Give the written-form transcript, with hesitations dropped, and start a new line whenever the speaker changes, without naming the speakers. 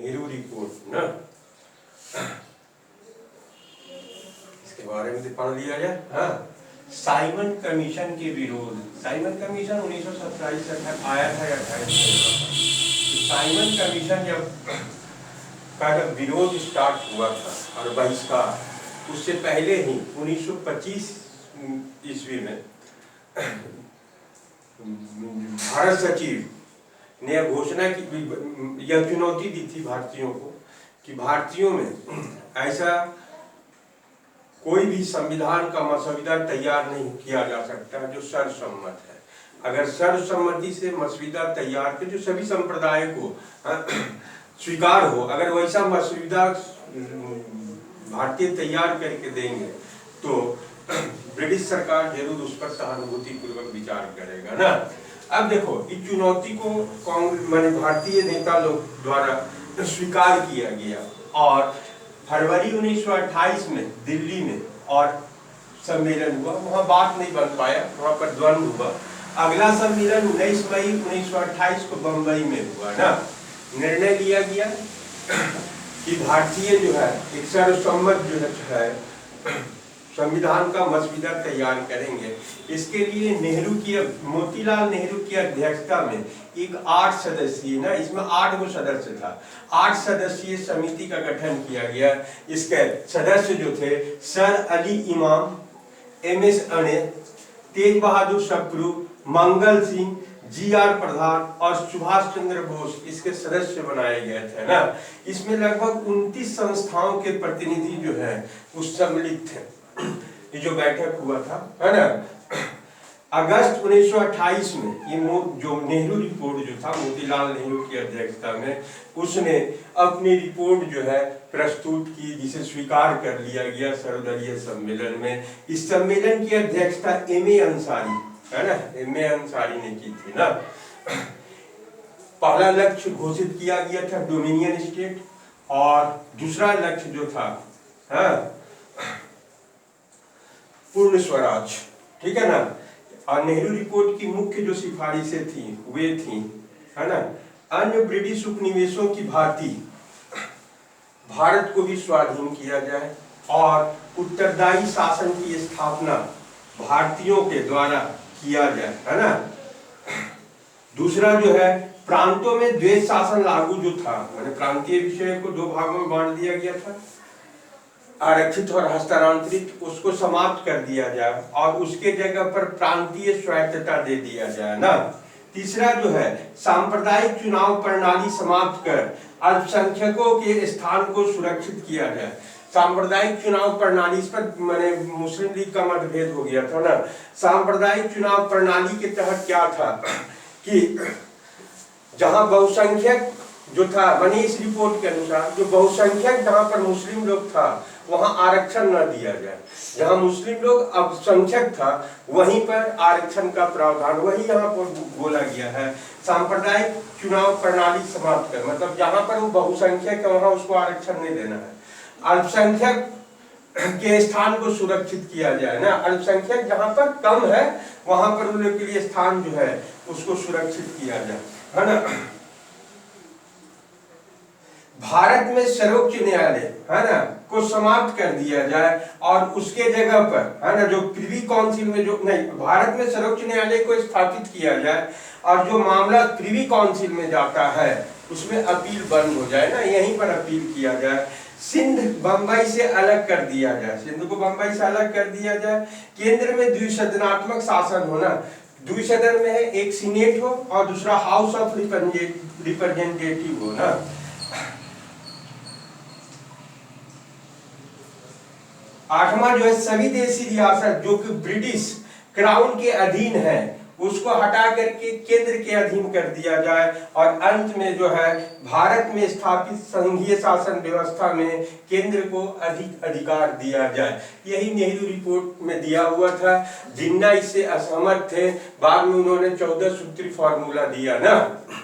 Nehru report ना, इसके बारे में पढ़ लिया जाए। हाँ, साइमन कमीशन के विरोध। साइमन कमीशन 1927 से आया था या 28 में। साइमन कमीशन का जब विरोध स्टार्ट हुआ था और बहिष्कार, उससे पहले ही 1925 ईस्वी में भारत सचिव ने घोषणा की, यह चुनौती दी थी भारतीयों को कि भारतीयों में ऐसा कोई भी संविधान का मसौदा तैयार नहीं किया जा सकता जो सर्वसम्मत है। अगर सर्वसम्मति से मसौदा तैयार के जो सभी संप्रदाय को स्वीकार हो, अगर वैसा मसौदा भारतीय तैयार करके देंगे तो ब्रिटिश सरकार जरूर उस पर सहानुभूति पूर्वक विचार करेगा ना। अब देखो, इस चुनौती को कांग्रेस भारतीय नेता लोग द्वारा स्वीकार किया गया और फरवरी 1928 में दिल्ली में और सम्मेलन हुआ। वहां बात नहीं बन पाया, वहां पर द्वंद्व हुआ। अगला सम्मेलन 19 मई 1928 को बंबई में हुआ ना। निर्णय लिया गया कि भारतीय जो है एक सर्वसम्मत जो है संविधान का मसौदा तैयार करेंगे। इसके लिए मोतीलाल नेहरू की अध्यक्षता में एक 8 सदस्यीय ना, इसमें 8 गो सदस्य था, 8 सदस्यीय समिति का गठन किया गया। इसके सदस्य जो थे सर अली इमाम, MS अणे, तेज बहादुर सप्रू, मंगल सिंह, GR प्रधान और सुभाष चंद्र बोस इसके सदस्य बनाए गए थे ना। इसमें लगभग 29 संस्थाओं के प्रतिनिधि जो है उस सम्मिलित थे। ये जो बैठक हुआ था है ना, अगस्त 1928 में ये जो नेहरू रिपोर्ट जो था मोतीलाल नेहरू की अध्यक्षता में, उसने अपनी रिपोर्ट जो है प्रस्तुत की, जिसे स्वीकार कर लिया गया सर्वदलीय सम्मेलन में। इस सम्मेलन की अध्यक्षता MA अंसारी है ना, MA अंसारी ने की थी ना। पहला लक्ष्य घोषित किया गया था डोमिनियन स्टेट और दूसरा लक्ष्य जो था पूर्ण स्वराज, ठीक है ना। और नेहरू रिपोर्ट की मुख्य जो सिफारिशें थी वे थी है ना, अन्य ब्रिटिश उपनिवेशों की भांति भारत को भी स्वाधीन किया जाए और उत्तरदायी शासन की स्थापना भारतीयों के द्वारा किया जाए है ना। दूसरा जो है प्रांतों में द्वैत शासन लागू जो था, मैंने प्रांतीय विषय को 2 भागों में बांट दिया गया था, आरक्षित और हस्तांतरित, उसको समाप्त कर दिया जाए और उसके जगह पर प्रांतीय स्वायत्तता दे दिया जाए ना। तीसरा जो है सांप्रदायिक चुनाव प्रणाली समाप्त कर अल्पसंख्यकों के स्थान को सुरक्षित किया जाए। सांप्रदायिक चुनाव प्रणाली, इस पर मैंने मुस्लिम लीग का मतभेद हो गया था ना। सांप्रदायिक चुनाव प्रणाली के तहत क्या था कि जहां बहुसंख्यक जो था, माने इस रिपोर्ट के अनुसार जो बहुसंख्यक जहां पर मुस्लिम लोग था वहां आरक्षण न दिया जाए, जहां मुस्लिम लोग अल्पसंख्यक था वहीं पर आरक्षण का प्रावधान, वही यहाँ पर बोला गया है। सांप्रदायिक चुनाव प्रणाली समाप्त कर, मतलब जहां पर वो बहुसंख्यक है वहां उसको आरक्षण नहीं देना है। अल्पसंख्यक के स्थान को सुरक्षित किया जाए ना, अल्पसंख्यक जहां पर कम है वहां पर उन लोग के लिए स्थान जो है उसको सुरक्षित किया जाए है ना। भारत में सर्वोच्च न्यायालय है ना को समाप्त कर दिया जाए और उसके जगह पर है ना जो प्रिवी काउंसिल में जो नहीं, भारत में सर्वोच्च न्यायालय को स्थापित किया जाए और जो मामला प्रिवी काउंसिल में जाता है उसमें अपील बंद हो जाए ना, यहीं पर अपील किया जाए। सिंध बंबई से अलग कर दिया जाए, सिंध को बंबई से अलग कर दिया जाए। केंद्र में द्विसदनात्मक शासन होना, द्विसदन में है, एक सीनेट हो और दूसरा हाउस ऑफ रिप्रेजेंटेटिव हो ना। आठवां जो है सभी देशी रियासत जो कि ब्रिटिश क्राउन के अधीन है उसको हटा करके केंद्र के अधीन कर दिया जाए और अंत में जो है भारत में स्थापित संघीय शासन व्यवस्था में केंद्र को अधिक अधिकार दिया जाए। यही नेहरू रिपोर्ट में दिया हुआ था। जिन्ना इससे असहमत थे, बाद में उन्होंने 14 सूत्री फॉर्मूला दिया ना।